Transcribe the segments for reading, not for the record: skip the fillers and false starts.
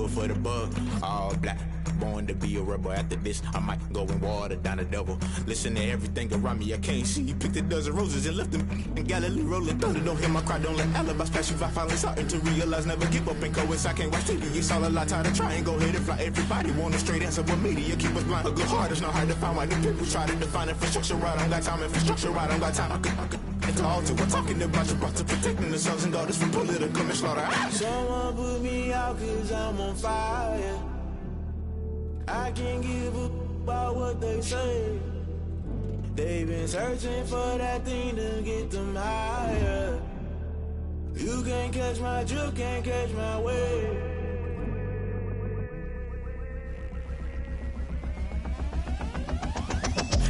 for the bug. All black, born to be a rebel. After this, I might go and water down the devil. Listen to everything around me, I can't see. You picked a dozen roses and left them in Galilee rolling thunder. Don't hear my cry, don't let alibis pass you by. Finally starting to realize, never give up and coast. I can't watch TV, it's all a lot. Tired of trying, go ahead and fly. Everybody want a straight answer, but media keep us blind. A good heart is not hard to find. Why the people try to define infrastructure right? I don't got time, infrastructure right, I don't got time. I could it's all to we're talking about you, brought to protecting the sons and daughters from political and slaughter. Someone put me out cause I'm on fire. I can't give a about what they say. They've been searching for that thing to get them higher. You can't catch my drift, can't catch my wave.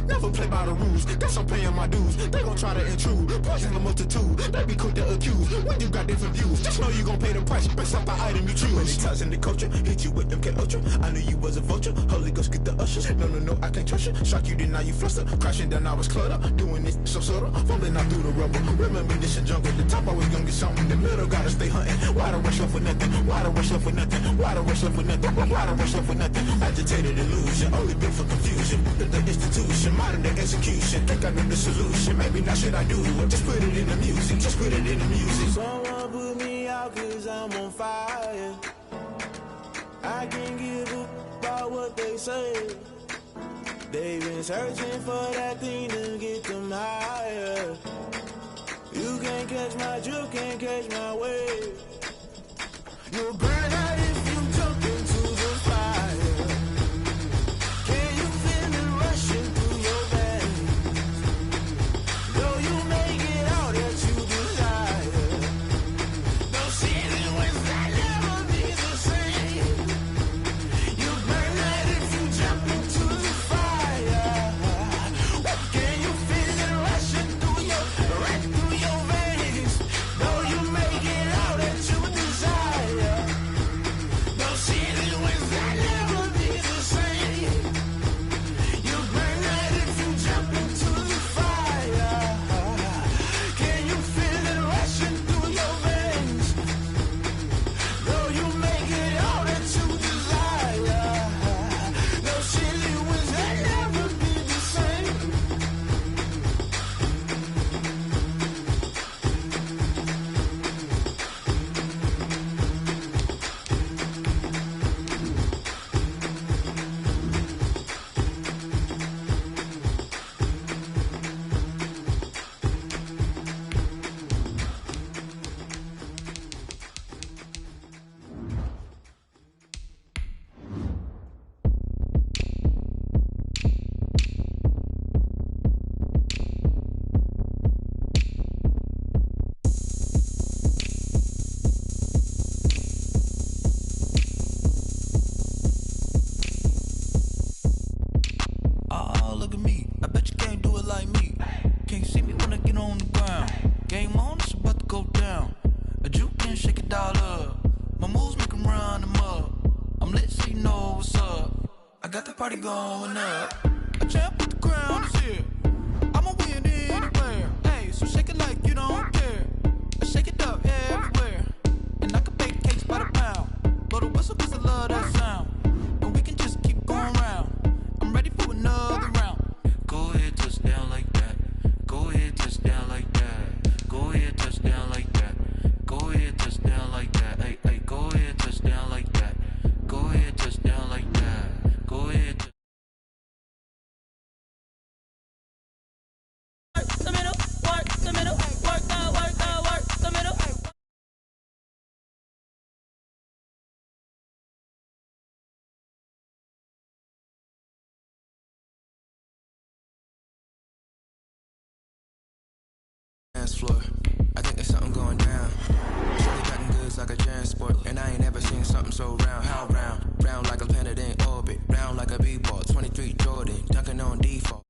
Never play by the rules, guess I'm paying my dues. They gon' try to intrude, poison the multitude. They be quick to accuse, when you got different views. Just know you gon' pay the price, based off the item you choose. Many times in the culture, hit you with them K Ultra. I knew you was a vulture, Holy Ghost get the ushers. No, I can't trust you. Shock you, then now you fluster. Crashing down, I was cluttered. Doing this so subtle, falling out through the rubble. Remember this a jungle, the top always gonna get something. The middle gotta stay hunting. Why the rush left for nothing? Why the rush left for nothing? Why the rush left for nothing? Why the rush left for nothing? Agitated illusion, only built for confusion. The institution, modern day execution. Think I know the solution. Maybe not should I do it? Just put it in the music. Just put it in the music. Someone put me out cause I'm on fire. I can't give a about what they say. They've been searching for that thing to get them higher. You can't catch my drift, can't catch my wave. You'll burn out if you jump into the fire. Can you feel it rushing through your veins? Though you make it out that you desire. No city was that never be the same. You burn out if you jump into the fire. Can you feel it rushing through your veins? Though you make it out that you desire. No city was that never be the same. You burn out if you jump into the fire. Can you feel it rushing through your veins? Though you make it out that you desire. No city was that never be the same. Oh, look at me. I bet you can't do it like me. Can't see me when I get on the ground. Game on, it's about to go down. A juke and shake it all up. My moves make 'em run them up. I'm lit so you know what's up. I got the party going up. A champ with the crown is here. I'ma win anywhere. Hey, so shake it like you don't care. I shake it up everywhere. And I can bake cakes by the pound. Blow the whistle 'cause I love that sound. And we can just keep going round. I'm ready for another round. Go ahead, touch down like that. Go ahead, touch down like that. Go ahead, touch down like that. Go ahead, touch down like that. Hey, go ahead, touch down like that. Go ahead, touch down like that. Go ahead. Work the middle, work the middle, work the middle. Dance floor. I think there's something going down. Shorty cutting goods like a transport, and I ain't ever seen something so round. How round? Round like a planet in orbit, round like a b-ball. 23 Jordan, dunking on default.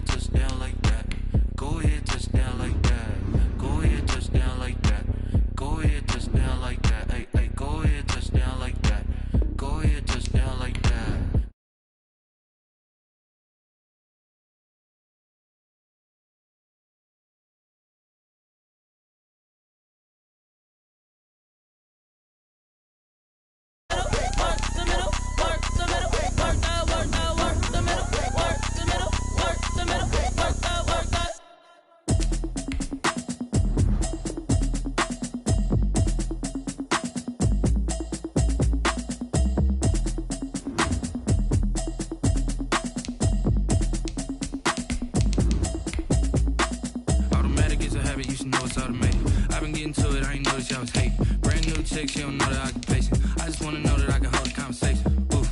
Touch down like that. Go ahead, touch down like that. Go ahead, touch down like that. into it, I ain't noticed y'all was hating. Brand new chick, she don't know the occupation. I just wanna know that I can hold a conversation. Oof,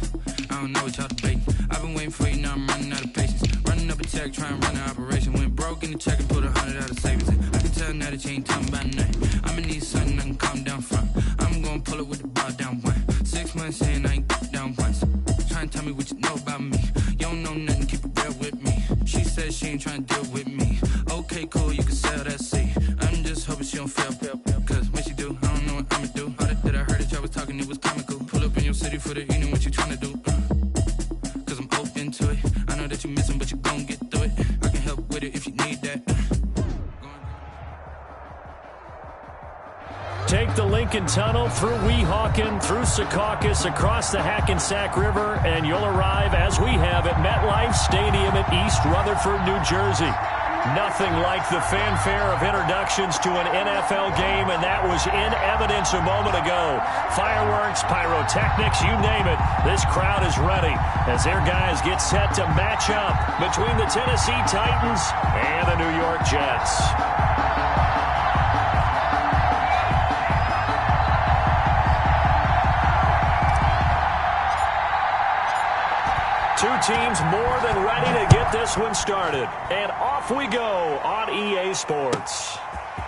I don't know what y'all debating. I've been waiting for you, now I'm running out of patience. Running up a check, trying to run an operation. Went broke in the check and put 100 out of savings in. I can tell now that you ain't talking about nothing. I'ma need something I can calm down from. I'm gonna pull it with the bar down one. 6 months in, I ain't down once. Trying to tell me what you know about me. You don't know nothing, keep it real with me. She said she ain't trying to deal with me. Okay, cool, you can sell that seat. I'm just hoping she don't fail. Cause when she do, I don't know what I'ma do. All that I heard that y'all was talking, it was comical. Pull up in your city for the evening, what you trying to do? Cause I'm open to it. I know that you missing, but you gon' get through it. I can help with it if you need that. Take the Lincoln Tunnel through Weehawken, through Secaucus, across the Hackensack River, and you'll arrive, as we have, at MetLife Stadium in East Rutherford, New Jersey. Nothing like the fanfare of introductions to an NFL game, and that was in evidence a moment ago. Fireworks, pyrotechnics, you name it. This crowd is ready as their guys get set to match up between the Tennessee Titans and the New York Jets. Two teams more than ready to get this one started. And off we go on EA Sports.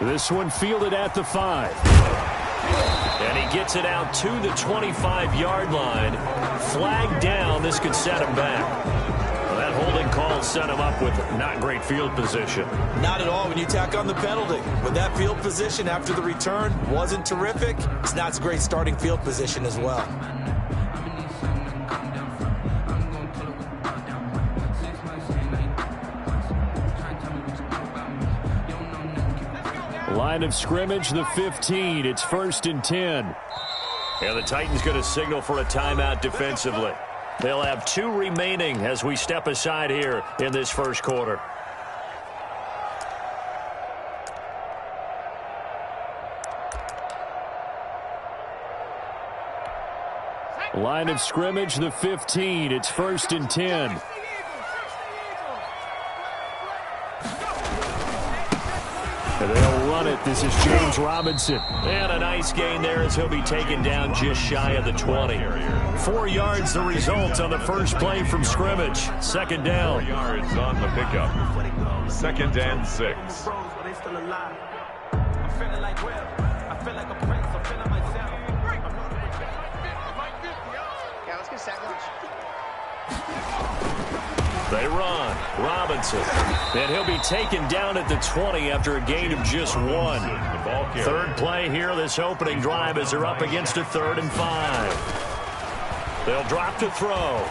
This one fielded at the 5. And he gets it out to the 25-yard line. Flag down. This could set him back. Well, that holding call set him up with not great field position. Not at all when you tack on the penalty. With that field position after the return wasn't terrific. It's not a great starting field position as well. Line of scrimmage, the 15. It's 1st and 10. And the Titans going to signal for a timeout defensively. They'll have 2 remaining as we step aside here in this first quarter. Line of scrimmage, the 15. It's 1st and 10. They'll run it. This is James Robinson. And a nice gain there as he'll be taken down just shy of the 20. 4 yards the result on the first play from scrimmage. Second down. 4 yards on the pickup. 2nd and 6. They run. Robinson. And he'll be taken down at the 20 after a gain of just 1. Third play here, this opening drive, as they're up against a 3rd and 5. They'll drop to throw.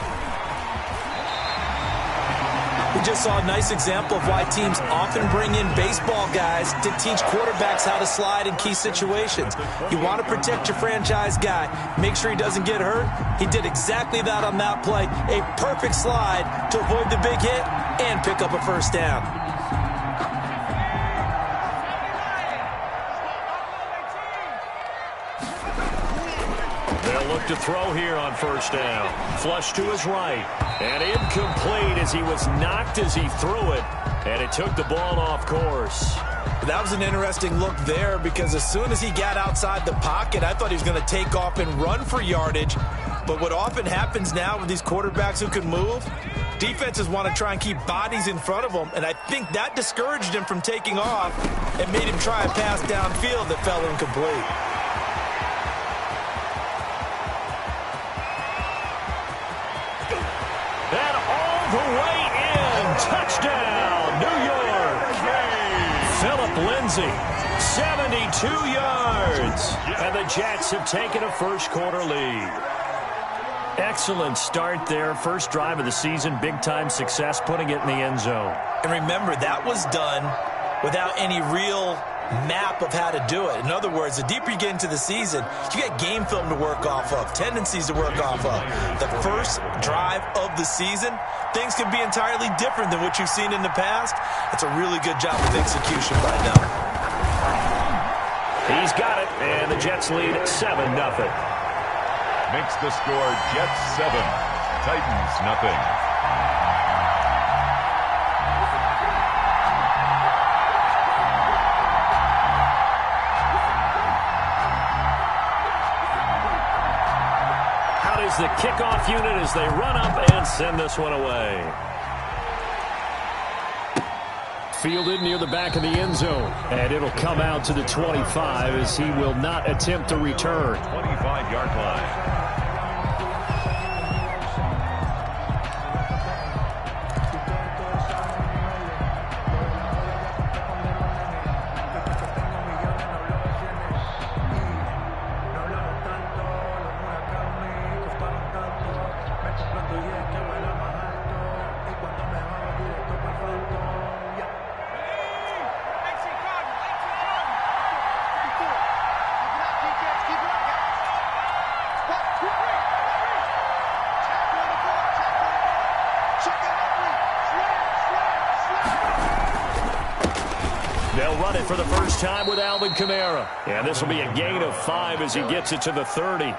We just saw a nice example of why teams often bring in baseball guys to teach quarterbacks how to slide in key situations. You want to protect your franchise guy. Make sure he doesn't get hurt. He did exactly that on that play. A perfect slide to avoid the big hit and pick up a first down. They'll look to throw here on first down. Flush to his right. And incomplete as he was knocked as he threw it. And it took the ball off course. That was an interesting look there because as soon as he got outside the pocket, I thought he was going to take off and run for yardage. But what often happens now with these quarterbacks who can move, defenses want to try and keep bodies in front of them. And I think that discouraged him from taking off and made him try a pass downfield that fell incomplete. The way in. Touchdown, New York. Philip Lindsay, 72 yards. And the Jets have taken a first quarter lead. Excellent start there. First drive of the season. Big-time success, putting it in the end zone. And remember, that was done without any real map of how to do it. In other words, the deeper you get into the season, you got game film to work off of, tendencies to work off of. The first drive of the season, things can be entirely different than what you've seen in the past. It's a really good job of execution by them. He's got it, and the Jets lead 7-0. Makes the score Jets 7, Titans nothing. is the kickoff unit as they run up and send this one away. Fielded near the back of the end zone. And it'll come out to the 25 as he will not attempt to return. 25-yard line. They'll run it for the first time with Alvin Kamara. And this will be a gain of 5 as he gets it to the 30.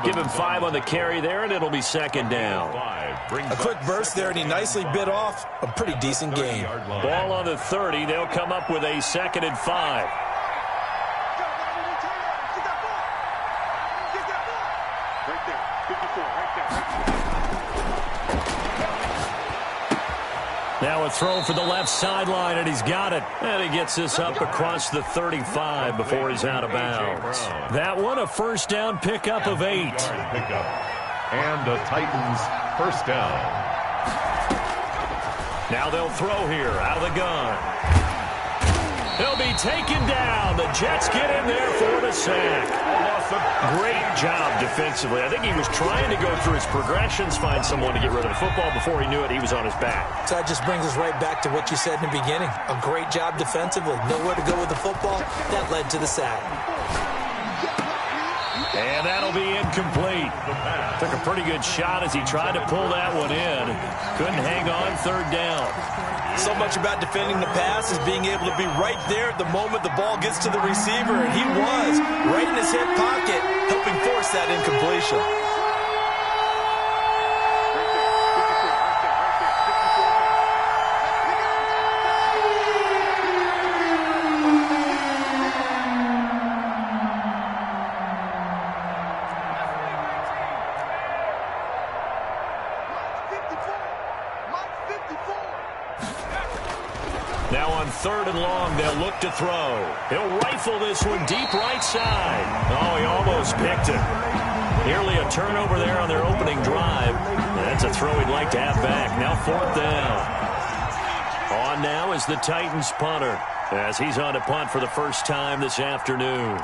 Give him 5 on the carry there, and it'll be second down. A quick burst there, and he nicely bit off a pretty decent gain. Ball on the 30. They'll come up with a 2nd and 5. Now a throw for the left sideline, and he's got it. And he gets this up across the 35 before he's out of bounds. That one, a first down pickup of 8. And the Titans first down. Now they'll throw here out of the gun. He'll be taken down. The Jets get in there for the sack. Great job defensively. I think he was trying to go through his progressions, find someone to get rid of the football. Before he knew it, he was on his back. So that just brings us right back to what you said in the beginning. A great job defensively. Nowhere to go with the football. That led to the sack. And that'll be incomplete. Took a pretty good shot as he tried to pull that one in. Couldn't hang on, third down. So much about defending the pass is being able to be right there at the moment the ball gets to the receiver, and he was right in his hip pocket, helping force that incompletion. Now on 3rd and long, they'll look to throw. He'll rifle this one deep right side. Oh, he almost picked it. Nearly a turnover there on their opening drive. That's a throw he'd like to have back. Now 4th down. On now is the Titans punter as he's on to punt for the first time this afternoon.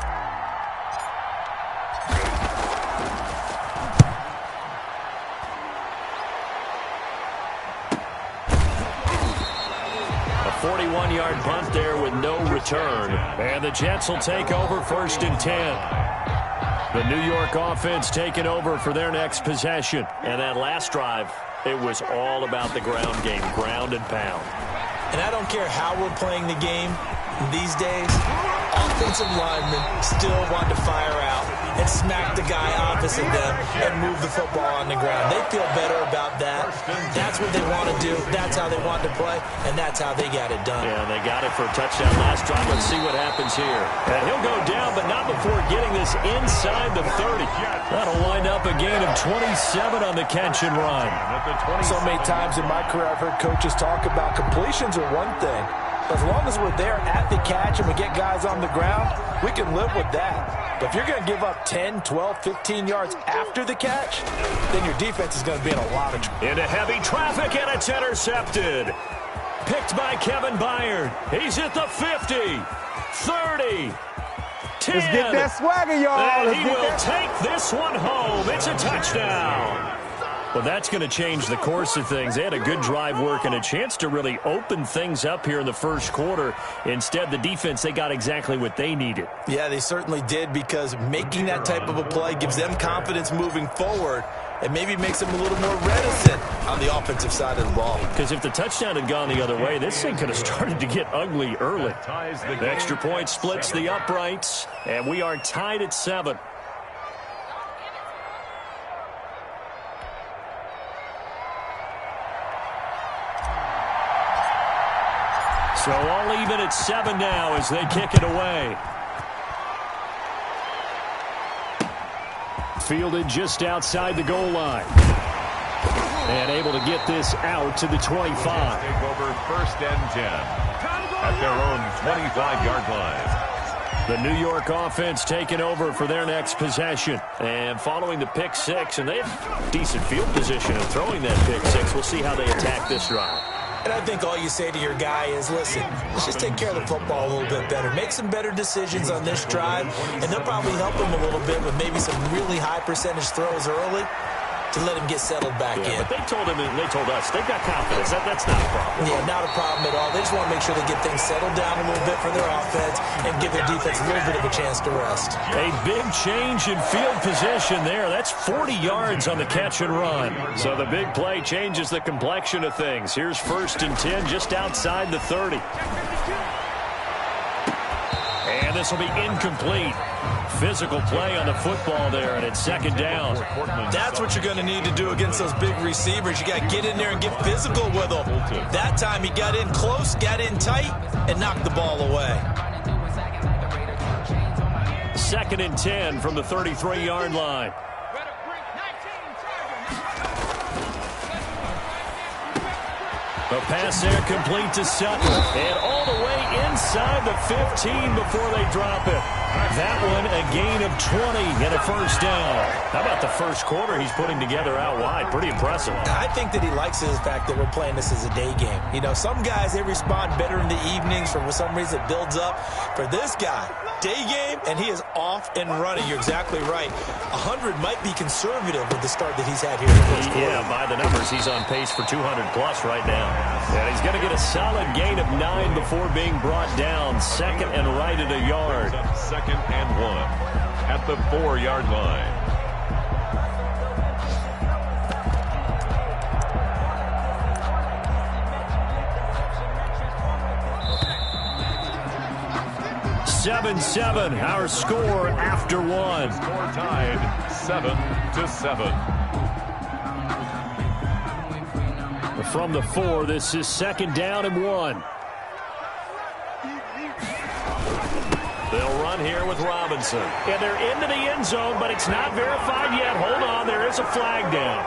A 41-yard punt there with no return. And the Jets will take over 1st and 10. The New York offense taking over for their next possession. And that last drive, it was all about the ground game, ground and pound. And I don't care how we're playing the game these days, offensive linemen still want to fire out and smack the guy opposite them and move the football on the ground. They feel better about that. That's what they want to do. That's how they want to play, and that's how they got it done. Yeah, they got it for a touchdown last drive. Let's see what happens here. And he'll go down, but not before getting this inside the 30. That'll wind up a gain of 27 on the catch and run. So many times in my career I've heard coaches talk about completions are one thing. As long as we're there at the catch and we get guys on the ground, we can live with that. But if you're going to give up 10, 12, 15 yards after the catch, then your defense is going to be in a lot of trouble. Into heavy traffic, and it's intercepted. Picked by Kevin Byard. He's at the 50, 30, 10. Let's get that swagger, y'all. And he will take this one home. It's a touchdown. Well, that's going to change the course of things. They had a good drive work and a chance to really open things up here in the first quarter. Instead, the defense, they got exactly what they needed. Yeah, they certainly did, because making that type of a play gives them confidence moving forward and maybe makes them a little more reticent on the offensive side of the ball. Because if the touchdown had gone the other way, this thing could have started to get ugly early. The extra point splits the uprights, and we are tied at 7. So all even at 7 now as they kick it away. Fielded just outside the goal line. And able to get this out to the 25. Take over 1st and 10 at their own 25-yard line. The New York offense taking over for their next possession. And following the pick six, and they have decent field position of throwing that pick six. We'll see how they attack this drive. And I think all you say to your guy is, listen, let's just take care of the football a little bit better. Make some better decisions on this drive, and they'll probably help him a little bit with maybe some really high percentage throws early to let him get settled back in. But they told him, and they told us, they've got confidence. That's not a problem. Yeah, not a problem at all. They just want to make sure they get things settled down a little bit for their offense and give their defense a little bit of a chance to rest. A big change in field position there. That's 40 yards on the catch and run. So the big play changes the complexion of things. Here's 1st and 10 just outside the 30. And this will be incomplete. Physical play on the football there, and it's 2nd down. That's what you're going to need to do against those big receivers. You got to get in there and get physical with them. That time he got in close, got in tight, and knocked the ball away. 2nd and 10 from the 33-yard line. The pass there complete to Sutton. And all the way inside the 15 before they drop it. That one a gain of 20 and a 1st down. How about the first quarter he's putting together out wide? Pretty impressive. I think that he likes the fact that we're playing this as a day game. You know, some guys, they respond better in the evenings. For some reason, it builds up. For this guy, day game, and he is off and running. You're exactly right. 100 might be conservative with the start that he's had here in the first quarter. Yeah, by the numbers, he's on pace for 200-plus right now. And he's going to get a solid gain of 9 before being brought down. 2nd and right at a yard. 2nd and 1 at the 4-yard line. Seven, our score after one. Score tied 7-7. From the 4, this is 2nd down and 1. They'll run here with Robinson. And they're into the end zone, but it's not verified yet. Hold on, there is a flag down.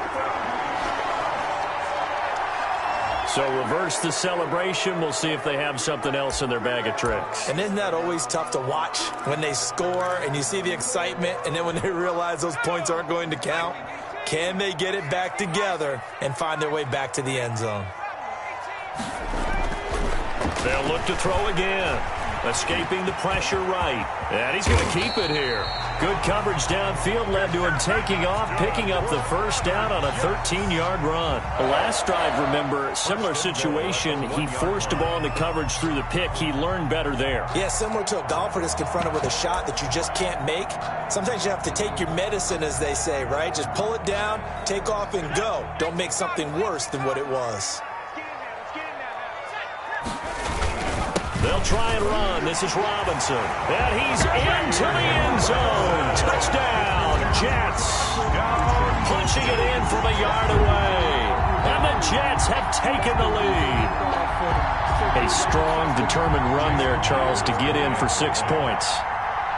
So reverse the celebration. We'll see if they have something else in their bag of tricks. And isn't that always tough to watch when they score and you see the excitement, and then when they realize those points aren't going to count? Can they get it back together and find their way back to the end zone? They'll look to throw again. Escaping the pressure right. And he's going to keep it here. Good coverage downfield led to him taking off, picking up the 1st down on a 13-yard run. The last drive, remember, similar situation. He forced a ball into coverage through the pick. He learned better there. Yeah, similar to a golfer that's confronted with a shot that you just can't make. Sometimes you have to take your medicine, as they say, right? Just pull it down, take off, and go. Don't make something worse than what it was. They'll try and run. This is Robinson. And he's into the end zone. Touchdown, Jets. Punching it in from a yard away. And the Jets have taken the lead. A strong, determined run there, Charles, to get in for 6 points.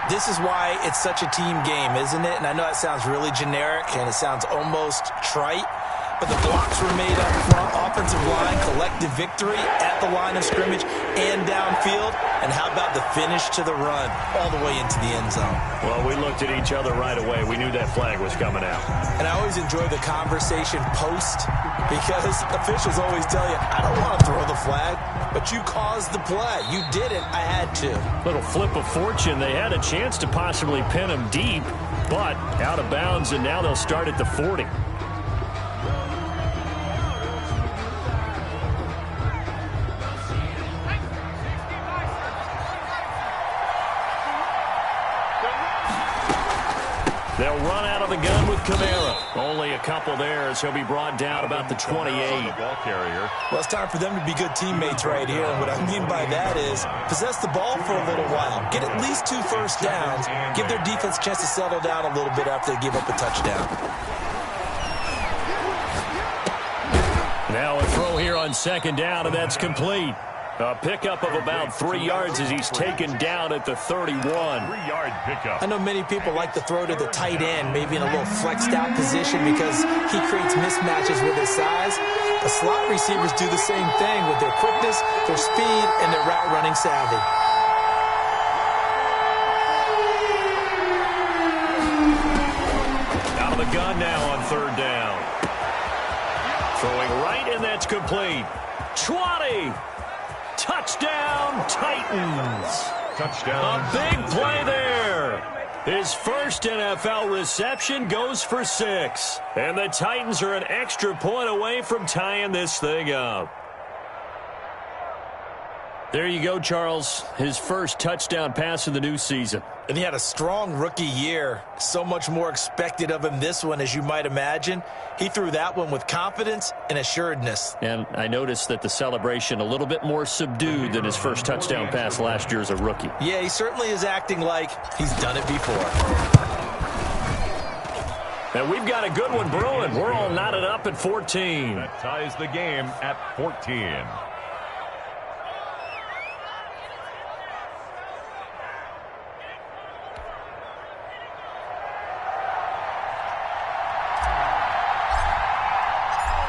This is why it's such a team game, isn't it? And I know it sounds really generic and it sounds almost trite, but the blocks were made up front, offensive line, collective victory at the line of scrimmage and downfield. And how about the finish to the run all the way into the end zone? Well, we looked at each other right away. We knew that flag was coming out. And I always enjoy the conversation post, because officials always tell you, I don't want to throw the flag, but you caused the play. You did it. I had to. Little flip of fortune. They had a chance to possibly pin him deep, but out of bounds, and now they'll start at the 40. They'll run out of the gun with Kamara. Only a couple there as he'll be brought down about the 28. Ball carrier. Well, it's time for them to be good teammates right here. And what I mean by that is possess the ball for a little while. Get at least 2 first downs. Give their defense a chance to settle down a little bit after they give up a touchdown. Now a throw here on 2nd down, and that's complete. A pickup of about 3 yards as he's taken down at the 31. 3-yard pickup. I know many people like to throw to the tight end, maybe in a little flexed out position because he creates mismatches with his size. The slot receivers do the same thing with their quickness, their speed, and their route running savvy. Out of the gun now on 3rd down. Throwing right, and that's complete. 20. Touchdown, Titans. Touchdown. A big play there. His first NFL reception goes for 6. And the Titans are an extra point away from tying this thing up. There you go, Charles. His first touchdown pass of the new season. And he had a strong rookie year. So much more expected of him this one, as you might imagine. He threw that one with confidence and assuredness. And I noticed that the celebration a little bit more subdued than his first touchdown pass last year as a rookie. Yeah, he certainly is acting like he's done it before. And we've got a good one brewing. We're all knotted up at 14. That ties the game at 14.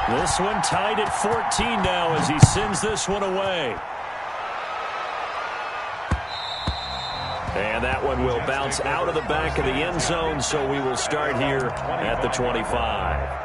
This one tied at 14 now as he sends this one away. And that one will bounce out of the back of the end zone, so we will start here at the 25.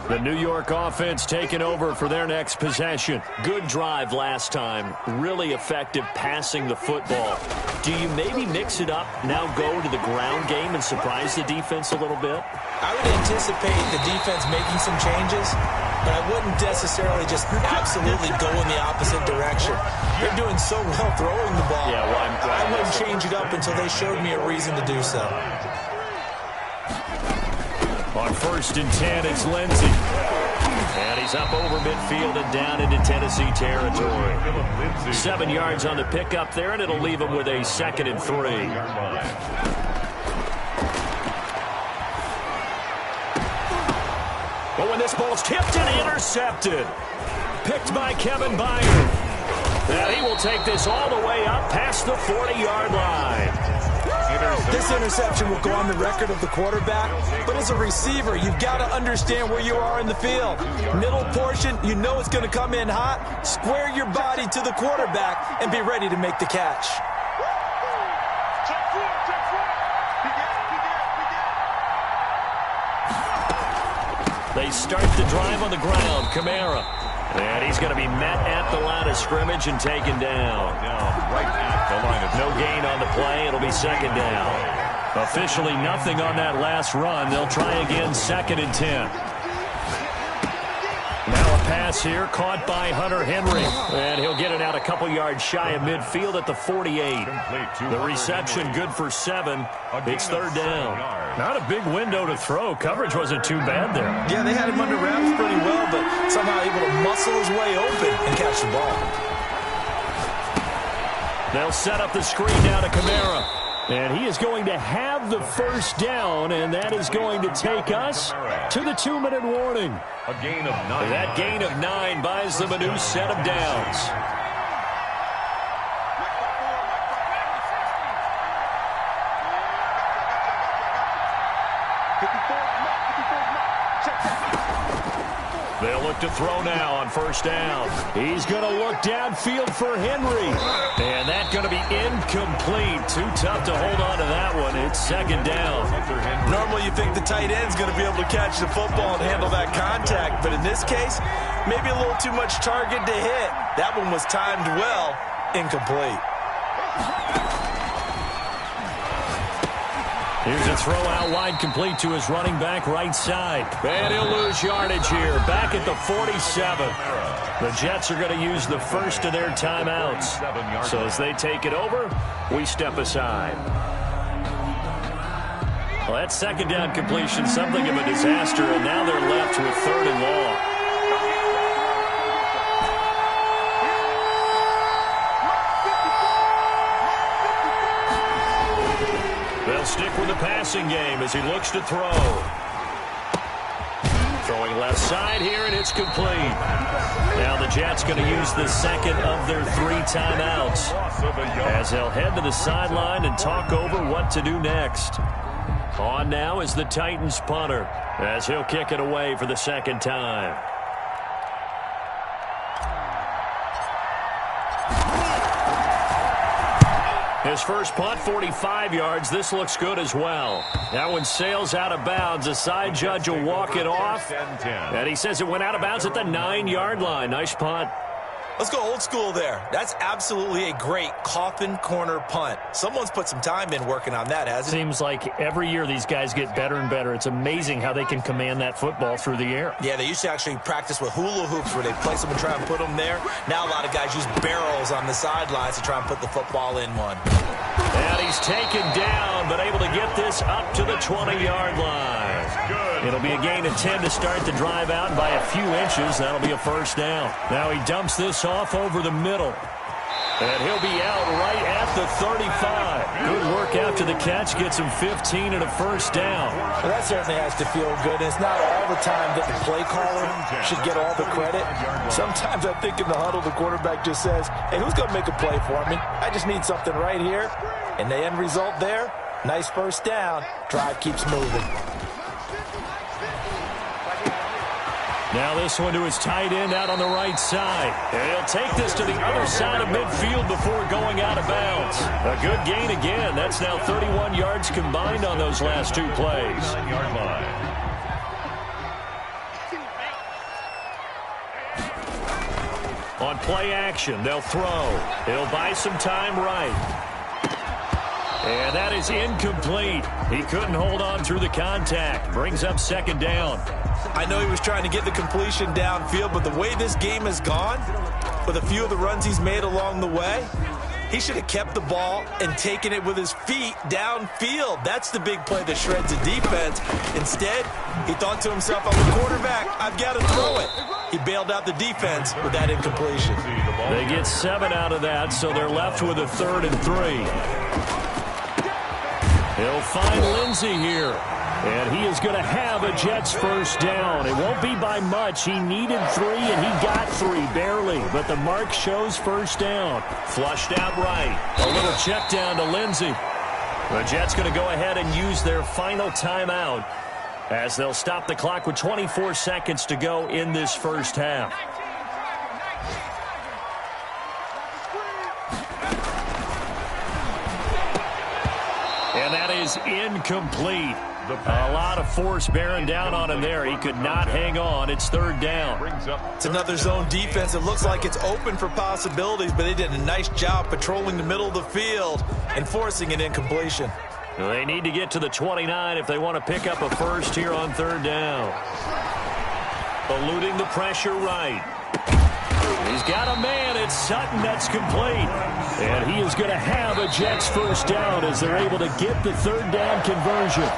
The New York offense taking over for their next possession. Good drive last time. Really effective passing the football. Do you maybe mix it up, now go to the ground game and surprise the defense a little bit? I would anticipate the defense making some changes, but I wouldn't necessarily just absolutely go in the opposite direction. They're doing so well throwing the ball. Yeah, well, I wouldn't change it up until they showed me a reason to do so. On 1st and 10, it's Lindsey. And he's up over midfield and down into Tennessee territory. 7 yards on the pickup there, and it'll leave him with a 2nd and 3. But when this ball's tipped and intercepted, picked by Kevin Byard. And he will take this all the way up past the 40-yard line. This interception will go on the record of the quarterback, but as a receiver, you've got to understand where you are in the field. Middle portion, you know it's going to come in hot. Square your body to the quarterback and be ready to make the catch. They start the drive on the ground. Kamara. And he's going to be met at the line of scrimmage and taken down. Right at the line of no gain on the play. It'll be 2nd down. Officially nothing on that last run. They'll try again, 2nd and 10. Now a pass here caught by Hunter Henry. And he'll get it out a couple yards shy of midfield at the 48. The reception good for 7. It's 3rd down. Not a big window to throw. Coverage wasn't too bad there. Yeah, they had him under wraps pretty well, but somehow able to muscle his way open and catch the ball. They'll set up the screen down to Kamara. And he is going to have the 1st down, and that is going to take us to the 2-minute warning. A gain of 9. That gain of 9 buys them a new set of downs. They'll look to throw now on 1st down. He's going to look downfield for Henry. And that's going to be incomplete. Too tough to hold on to that one. It's 2nd down. Normally you think the tight end's going to be able to catch the football and handle that contact. But in this case, maybe a little too much target to hit. That one was timed well. Incomplete. Here's a throw out wide, complete to his running back right side. And he'll lose yardage here, back at the 47. The Jets are going to use the first of their timeouts. So as they take it over, we step aside. Well, that 2nd down completion, something of a disaster, and now they're left with 3rd and long. They'll stick with the passing game as he looks to throw. Throwing left side here, and it's complete. Now the Jets going to use the second of their 3 timeouts as they'll head to the sideline and talk over what to do next. On now is the Titans punter as he'll kick it away for the second time. His first punt, 45 yards. This looks good as well. That one sails out of bounds. The side judge will walk it off. And he says it went out of bounds at the 9-yard line. Nice punt. Let's go old school there. That's absolutely a great coffin corner punt. Someone's put some time in working on that, hasn't it? Seems like every year these guys get better and better. It's amazing how they can command that football through the air. Yeah, they used to actually practice with hula hoops where they place them and try and put them there. Now a lot of guys use barrels on the sidelines to try and put the football in one. And he's taken down, but able to get this up to the 20-yard line. It'll be a gain of 10 to start the drive out, and by a few inches, that'll be a first down. Now he dumps this off over the middle. And he'll be out right at the 35. Good work after the catch. Gets him 15 and a first down. Well, that certainly has to feel good. It's not all the time that the play caller should get all the credit. Sometimes I think in the huddle, the quarterback just says, hey, who's going to make a play for me? I just need something right here. And the end result there, nice first down. Drive keeps moving. Now this one to his tight end out on the right side. And he'll take this to the other side of midfield before going out of bounds. A good gain again. That's now 31 yards combined on those last 2 plays. 9-yard line. On play action, they'll throw. He'll buy some time right. And that is incomplete. He couldn't hold on through the contact. Brings up second down. I know he was trying to get the completion downfield, but the way this game has gone, with a few of the runs he's made along the way, he should have kept the ball and taken it with his feet downfield. That's the big play that shreds the defense. Instead, he thought to himself, I'm the quarterback, I've got to throw it. He bailed out the defense with that incompletion. They get 7 out of that, so they're left with a 3rd and 3. He'll find Lindsey here. And he is going to have a Jets first down. It won't be by much. He needed 3, and he got 3, barely. But the mark shows first down. Flushed out right. A little check down to Lindsey. The Jets going to go ahead and use their final timeout as they'll stop the clock with 24 seconds to go in this first half. And that is incomplete. A lot of force bearing down on him there. He could not hang on. It's 3rd down. It's another zone defense. It looks like it's open for possibilities, but they did a nice job patrolling the middle of the field and forcing an incompletion. They need to get to the 29 if they want to pick up a first here on 3rd down. Eluding the pressure right. He's got a man. It's Sutton. That's complete. And he is going to have a Jets first down as they're able to get the 3rd down conversion.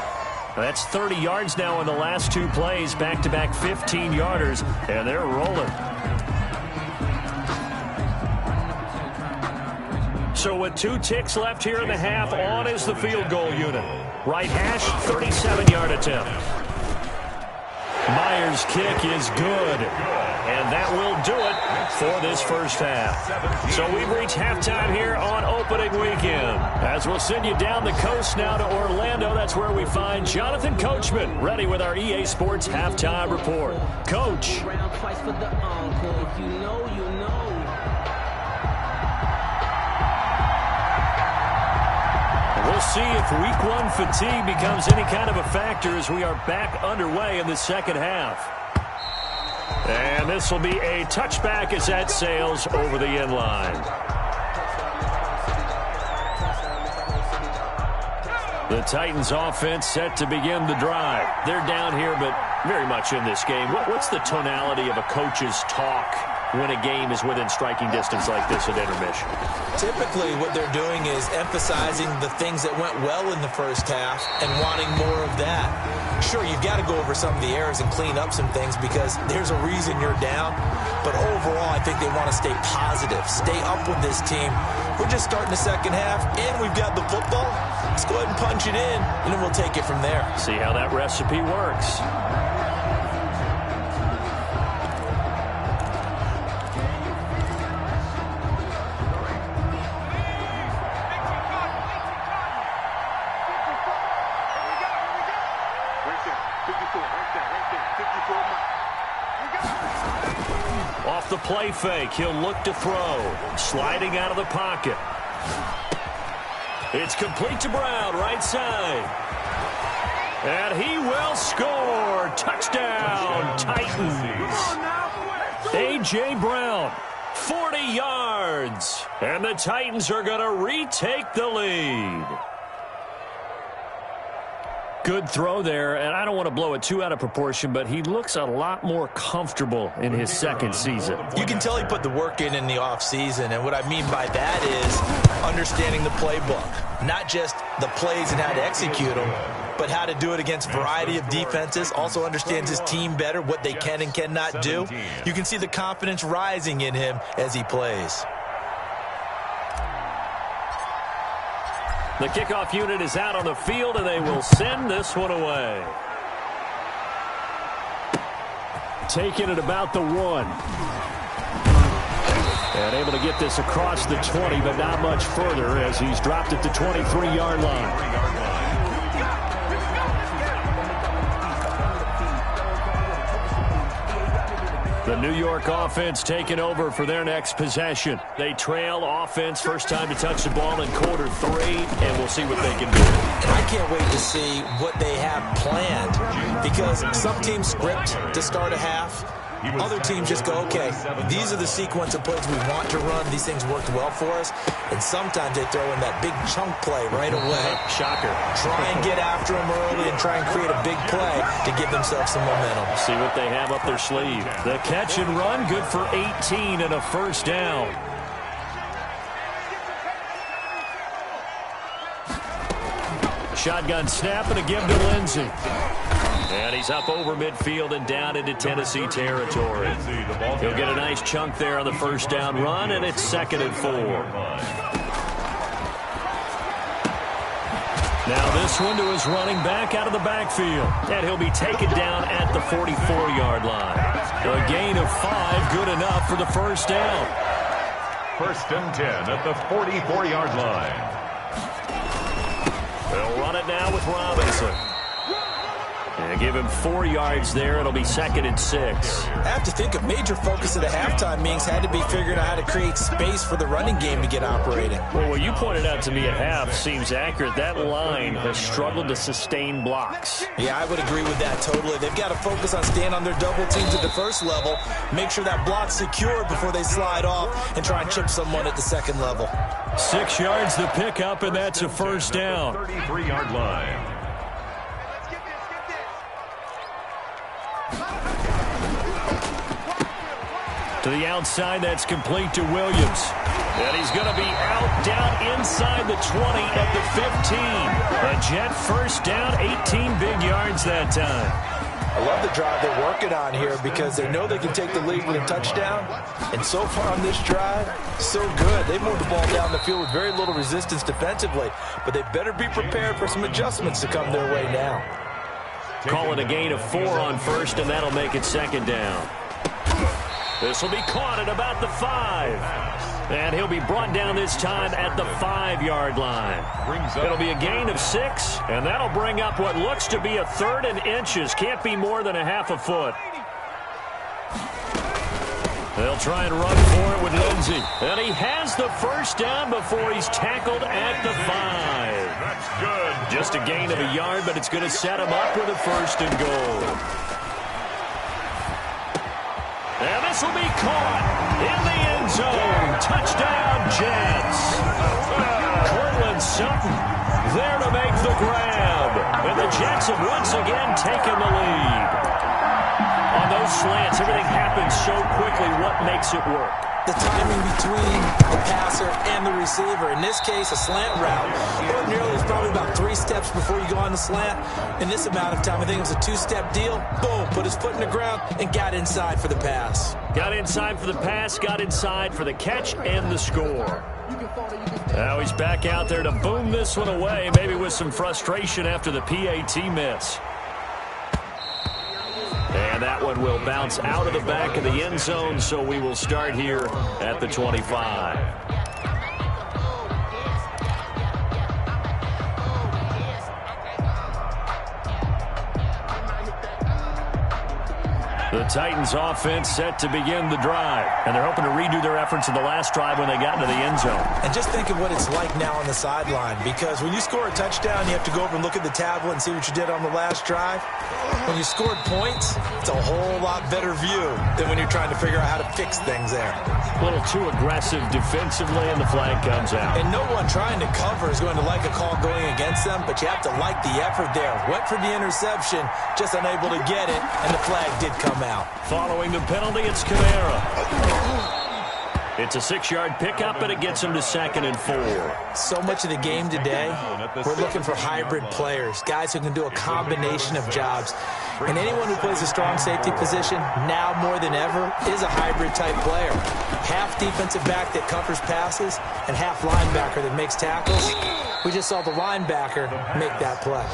That's 30 yards now in the last 2 plays, back-to-back 15-yarders, and they're rolling. So with 2 ticks left here in the half, on is the field goal unit. Right hash, 37-yard attempt. Myers' kick is good, and that will do it for this first half. So we've reached halftime here on opening weekend. As we'll send you down the coast now to Orlando, that's where we find Jonathan Coachman, ready with our EA Sports halftime report. Coach. We'll see if week 1 fatigue becomes any kind of a factor as we are back underway in the second half. And this will be a touchback as that sails over the end line. The Titans offense set to begin the drive. They're down here, but very much in this game. What's the tonality of a coach's talk when a game is within striking distance like this at intermission? Typically, what they're doing is emphasizing the things that went well in the first half and wanting more of that. Sure, you've got to go over some of the errors and clean up some things because there's a reason you're down. But overall, I think they want to stay positive, stay up with this team. We're just starting the second half, and we've got the football. Let's go ahead and punch it in, and then we'll take it from there. See how that recipe works. play fake. He'll look to throw. Sliding out of the pocket. It's complete to Brown, right side. And he will score. Touchdown, Titans. A.J. Brown, 40 yards. And the Titans are going to retake the lead. Good throw there, and I don't want to blow it too out of proportion, but he looks a lot more comfortable in his second season. You can tell he put the work in the offseason, and what I mean by that is understanding the playbook. Not just the plays and how to execute them, but how to do it against a variety of defenses. Also understands his team better, what they can and cannot do. You can see the confidence rising in him as he plays. The kickoff unit is out on the field, and they will send this one away. Taking it about the 1. And able to get this across the 20, but not much further as he's dropped at the 23-yard line. The New York offense taking over for their next possession. They trail offense, first time to touch the ball in quarter 3, and we'll see what they can do. And I can't wait to see what they have planned, because some teams script to start a half. Other teams just go, okay, these are the sequence of plays we want to run. These things worked well for us. And sometimes they throw in that big chunk play right away. Shocker. Try and get after them early and try and create a big play to give themselves some momentum. See what they have up their sleeve. The catch and run, good for 18 and a first down. Shotgun snap and a give to Lindsey. And he's up over midfield and down into Tennessee territory. He'll get a nice chunk there on the first down run, and it's 2nd and 4. Now this one to his running back out of the backfield. And he'll be taken down at the 44-yard line. A gain of 5, good enough for the first down. 1st and 10 at the 44-yard line. They'll run it now with Robinson. And give him 4 yards there. It'll be 2nd and 6. I have to think a major focus of the halftime meetings had to be figuring out how to create space for the running game to get operating. Well, what you pointed out to me at half seems accurate. That line has struggled to sustain blocks. Yeah, I would agree with that totally. They've got to focus on staying on their double teams at the first level, make sure that block's secured before they slide off, and try and chip someone at the second level. 6 yards the pickup, and that's a first down. 33-yard line. To the outside, that's complete to Williams. And he's going to be out down inside the 20 at the 15. A Jet first down, 18 big yards that time. I love the drive they're working on here because they know they can take the lead with a touchdown. And so far on this drive, so good. They've moved the ball down the field with very little resistance defensively. But they better be prepared for some adjustments to come their way now. Call it a gain of 4 on first, and that'll make it 2nd down. This will be caught at about the 5. And he'll be brought down this time at the 5-yard line. It'll be a gain of 6, and that'll bring up what looks to be a 3rd and inches. Can't be more than a half a foot. They'll try and run for it with Lindsey. And he has the first down before he's tackled at the 5. That's good. Just a gain of a yard, but it's going to set him up with a 1st and goal. And this will be caught in the end zone. Touchdown, Jets. Cortland Sutton there to make the grab. And the Jets have once again taken the lead. On those slants, everything happens so quickly. What makes it work? The timing between the passer and the receiver. In this case, a slant route. Ordinarily, it's probably about 3 steps before you go on the slant. In this amount of time, I think it was a 2-step deal. Boom, put his foot in the ground and got inside for the pass. Got inside for the pass, got inside for the catch and the score. Now he's back out there to boom this one away, maybe with some frustration after the PAT miss. And that one will bounce out of the back of the end zone, so we will start here at the 25. The Titans offense set to begin the drive, and they're hoping to redo their efforts in the last drive when they got into the end zone. And just think of what it's like now on the sideline, because when you score a touchdown, you have to go over and look at the tablet and see what you did on the last drive. When you scored points, it's a whole lot better view than when you're trying to figure out how to fix things there. A little too aggressive defensively, and the flag comes out. And no one trying to cover is going to like a call going against them, but you have to like the effort there. Went for the interception, just unable to get it, and the flag did come out. Following the penalty, it's Kamara. It's a 6-yard pickup, and it gets him to 2nd and 4. So much of the game today, we're looking for hybrid players, guys who can do a combination of jobs. And anyone who plays a strong safety position, now more than ever, is a hybrid-type player. Half defensive back that covers passes, and half linebacker that makes tackles. We just saw the linebacker make that play.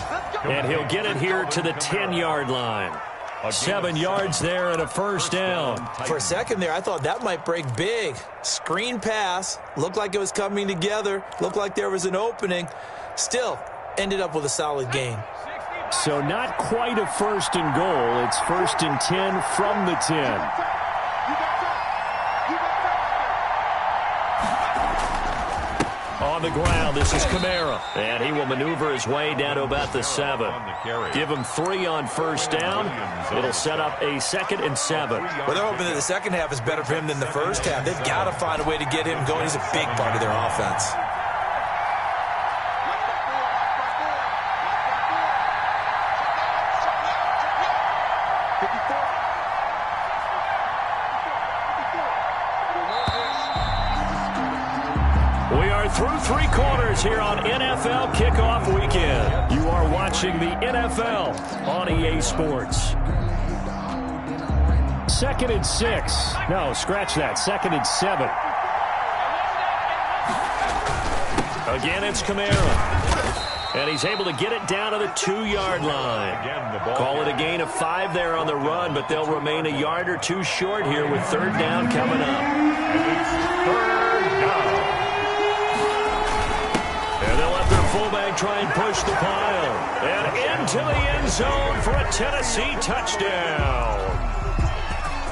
And he'll get it here to the 10-yard line. 7 yards there and a first down. For a second there, I thought that might break big. Screen pass. Looked like it was coming together. Looked like there was an opening. Still, ended up with a solid gain. So not quite a first and goal. It's 1st and 10 from the 10. On the ground, this is Kamara. And he will maneuver his way down to about the 7. Give him 3 on first down. It'll set up a 2nd and 7. Well, they're hoping that the second half is better for him than the first half. They've got to find a way to get him going. He's a big part of their offense. Through 3 quarters here on NFL Kickoff Weekend. You are watching the NFL on EA Sports. 2nd and 6. No, scratch that. 2nd and 7. Again, it's Kamara. And he's able to get it down to the 2-yard line. Call it a gain of 5 there on the run, but they'll remain a yard or 2 short here with 3rd down coming up. And it's 3rd down. And they'll let their fullback try and push the pile. And into the end zone for a Tennessee touchdown.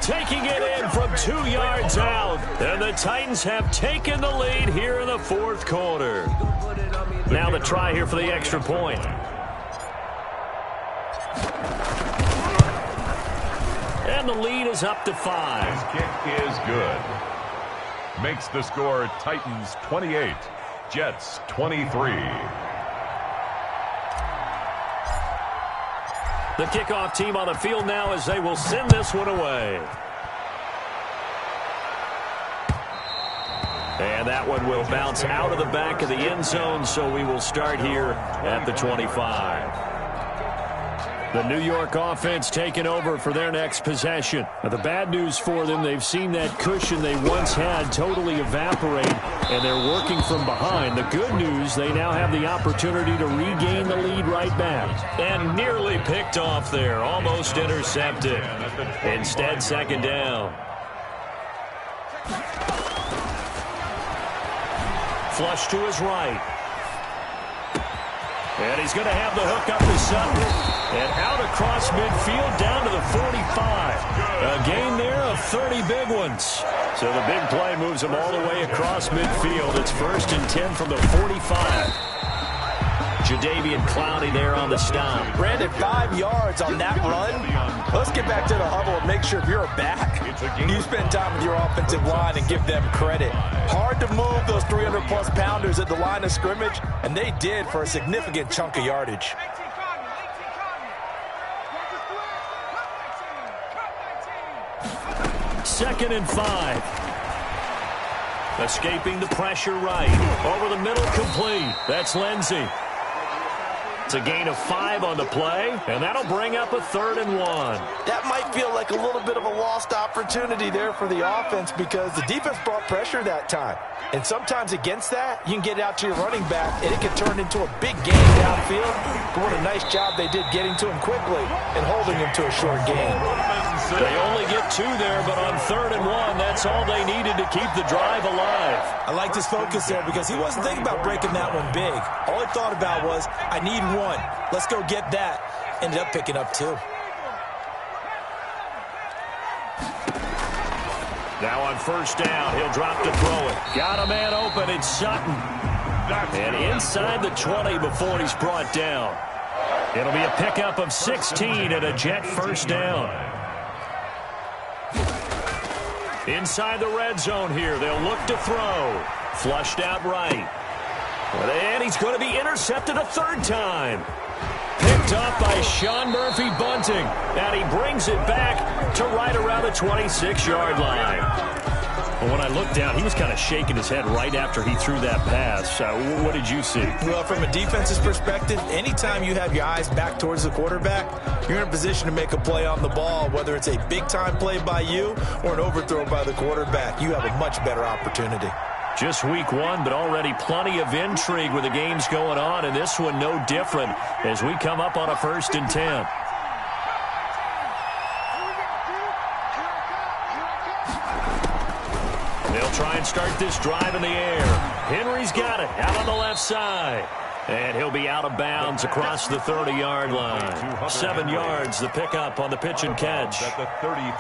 Taking it in from 2 yards out. And the Titans have taken the lead here in the 4th quarter. Now the try here for the extra point. And the lead is up to 5. His kick is good. Makes the score Titans 28. Jets 23. The kickoff team on the field now as they will send this one away. And that one will bounce out of the back of the end zone, so we will start here at the 25. The New York offense taking over for their next possession. Now, the bad news for them, they've seen that cushion they once had totally evaporate, and they're working from behind. The good news, they now have the opportunity to regain the lead right back. And nearly picked off there, almost intercepted. Instead, 2nd down. Flush to his right. And he's going to have the hook up to Sutton. And out across midfield down to the 45. A gain there of 30 big ones. So the big play moves him all the way across midfield. It's 1st and 10 from the 45. Jadeveon Clowney there on the stop. Brandon, 5 yards on that run. Let's get back to the huddle and make sure if you're a back, you spend time with your offensive line and give them credit. Hard to move those 300-plus pounders at the line of scrimmage, and they did for a significant chunk of yardage. Second and 5. Escaping the pressure right. Over the middle, complete. That's Lindsey. It's a gain of 5 on the play, and that'll bring up a 3rd and 1. That might feel like a little bit of a lost opportunity there for the offense because the defense brought pressure that time. And sometimes against that, you can get it out to your running back, and it can turn into a big game downfield. But what a nice job they did getting to him quickly and holding him to a short gain. They only get 2 there, but on 3rd and 1, that's all they needed to keep the drive alive. I liked his focus there because he wasn't thinking about breaking that one big. All he thought about was, I need 1. Let's go get that. Ended up picking up 2. Now on first down, he'll drop to throw it. Got a man open, it's Sutton. And inside the 20 before he's brought down. It'll be a pickup of 16 and a Jet first down. Inside the red zone here, they'll look to throw. Flushed out right. And he's going to be intercepted a third time. Picked up by Sean Murphy Bunting. And he brings it back to right around the 26-yard line. Well, when I looked down, he was kind of shaking his head right after he threw that pass. What did you see? Well, from a defense's perspective, anytime you have your eyes back towards the quarterback, you're in a position to make a play on the ball, whether it's a big-time play by you or an overthrow by the quarterback. You have a much better opportunity. Just week one, but already plenty of intrigue with the games going on, and this one no different as we come up on a 1st and 10. They'll try and start this drive in the air. Henry's got it out on the left side. And he'll be out of bounds across the 30-yard line. 7 yards, the pickup on the pitch and catch.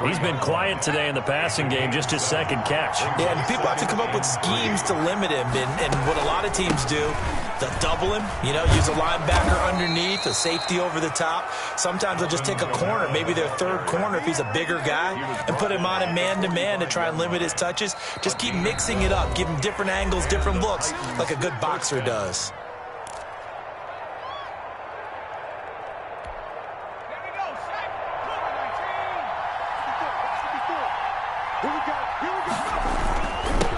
He's been quiet today in the passing game, just his second catch. Yeah, and people have to come up with schemes to limit him. And what a lot of teams do, they'll double him, use a linebacker underneath, a safety over the top. Sometimes they'll just take a corner, maybe their third corner if he's a bigger guy, and put him on a man-to-man to try and limit his touches. Just keep mixing it up, give him different angles, different looks, like a good boxer does.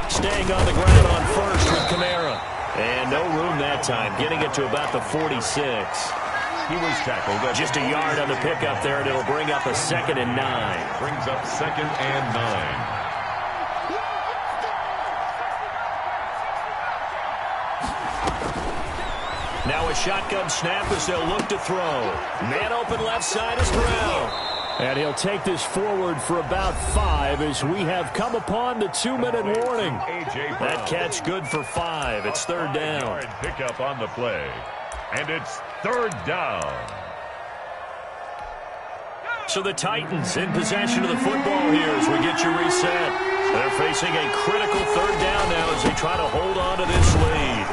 Staying on the ground on first with Kamara. And no room that time, getting it to about the 46. He was tackled. Just a yard on the pickup there, and it'll bring up a 2nd and 9. Brings up 2nd and 9. Now a shotgun snap as they'll look to throw. Man open left side is Brown. And he'll take this forward for about 5 as we have come upon the 2-minute warning. That catch good for 5. It's 3rd down. Pickup on the play. And it's 3rd down. So the Titans in possession of the football here as we get you reset. They're facing a critical 3rd down now as they try to hold on to this lead.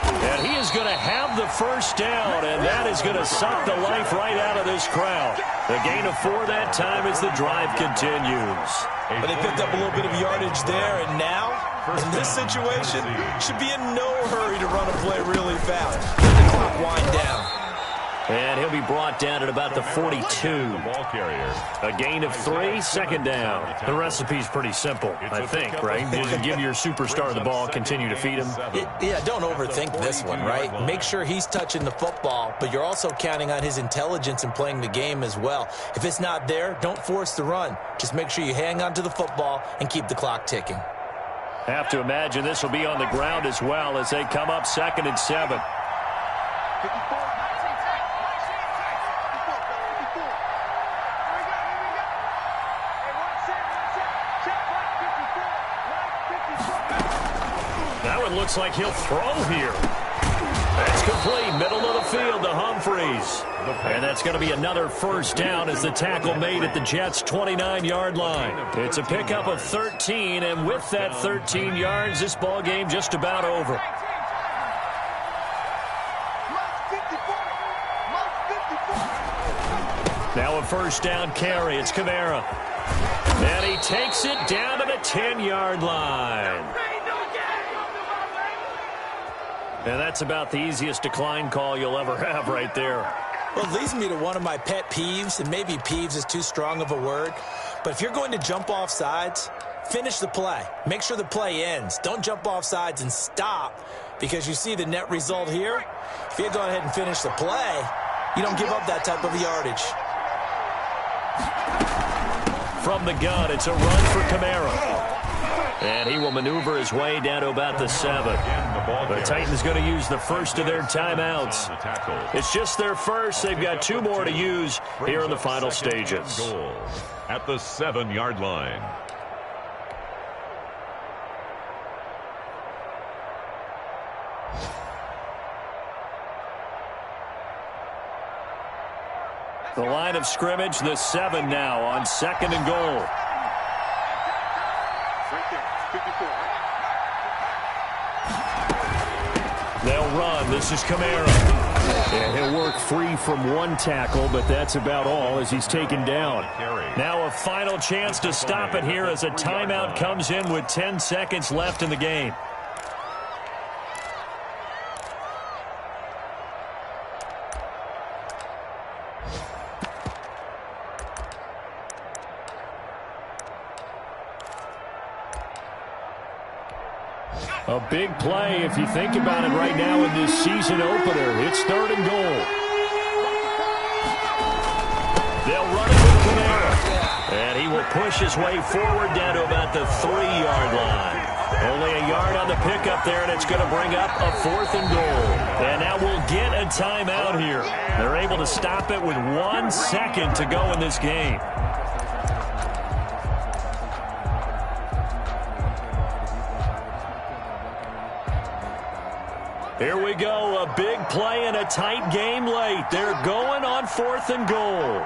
And he is going to have the first down, and that is going to suck the life right out of this crowd. The gain of 4 that time as the drive continues. But they picked up a little bit of yardage there, and now, in this situation, should be in no hurry to run a play really fast. Let the clock wind down. And he'll be brought down at about the 42. Ball carrier. A gain of 3, 2nd down. The recipe's pretty simple, I think, right? Just give your superstar the ball, continue to feed him. Yeah, don't overthink this one, right? Make sure he's touching the football, but you're also counting on his intelligence in playing the game as well. If it's not there, don't force the run. Just make sure you hang on to the football and keep the clock ticking. Have to imagine this will be on the ground as well as they come up 2nd and 7. Looks like he'll throw here. That's complete. Middle of the field to Humphreys. And that's going to be another first down as the tackle made at the Jets' 29-yard line. It's a pickup of 13, and with that 13 yards, this ball game just about over. Now a first down carry. It's Kamara. And he takes it down to the 10-yard line. And that's about the easiest decline call you'll ever have right there. Well, it leads me to one of my pet peeves, and maybe peeves is too strong of a word, but if you're going to jump off sides, finish the play. Make sure the play ends. Don't jump off sides and stop, because you see the net result here. If you go ahead and finish the play, you don't give up that type of yardage. From the gun, it's a run for Kamara. And he will maneuver his way down to about the 7. The Titans going to use the first of their timeouts. It's just their first. They've got 2 more to use here in the final stages. At the 7-yard line. The line of scrimmage, the 7 now on 2nd and goal. They'll run. This is Kamara. And he'll work free from one tackle, but that's about all as he's taken down. Now a final chance to stop it here as a timeout comes in with 10 seconds left in the game. A big play if you think about it right now in this season opener. It's 3rd and goal. They'll run it with Kamara. And he will push his way forward down to about the 3-yard line. Only a yard on the pickup there, and it's going to bring up a 4th and goal. And now we'll get a timeout here. They're able to stop it with 1 second to go in this game. Here we go, a big play and a tight game late. They're going on 4th and goal.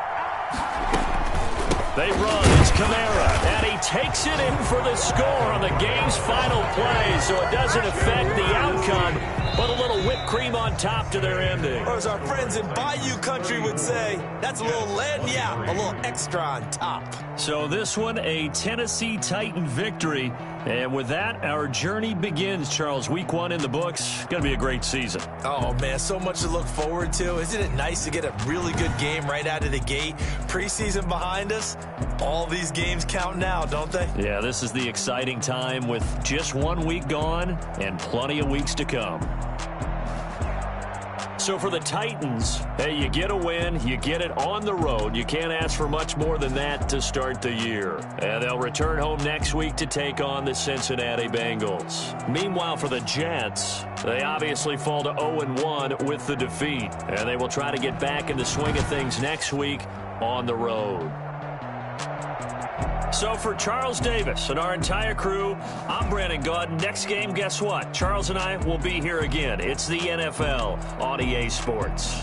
They run, it's Kamara, and he takes it in for the score on the game's final play, so it doesn't affect the outcome, but a little whipped cream on top to their ending. Or as our friends in Bayou Country would say, that's a little lagniappe, a little extra on top. So this one, a Tennessee Titan victory. And with that, our journey begins, Charles. Week 1 in the books. Going to be a great season. Oh, man, so much to look forward to. Isn't it nice to get a really good game right out of the gate? Preseason behind us. All these games count now, don't they? Yeah, this is the exciting time with just 1 week gone and plenty of weeks to come. So for the Titans, hey, you get a win, you get it on the road. You can't ask for much more than that to start the year. And they'll return home next week to take on the Cincinnati Bengals. Meanwhile, for the Jets, they obviously fall to 0-1 with the defeat. And they will try to get back in the swing of things next week on the road. So for Charles Davis and our entire crew, I'm Brandon Gaudin. Next game, guess what? Charles and I will be here again. It's the NFL on EA Sports.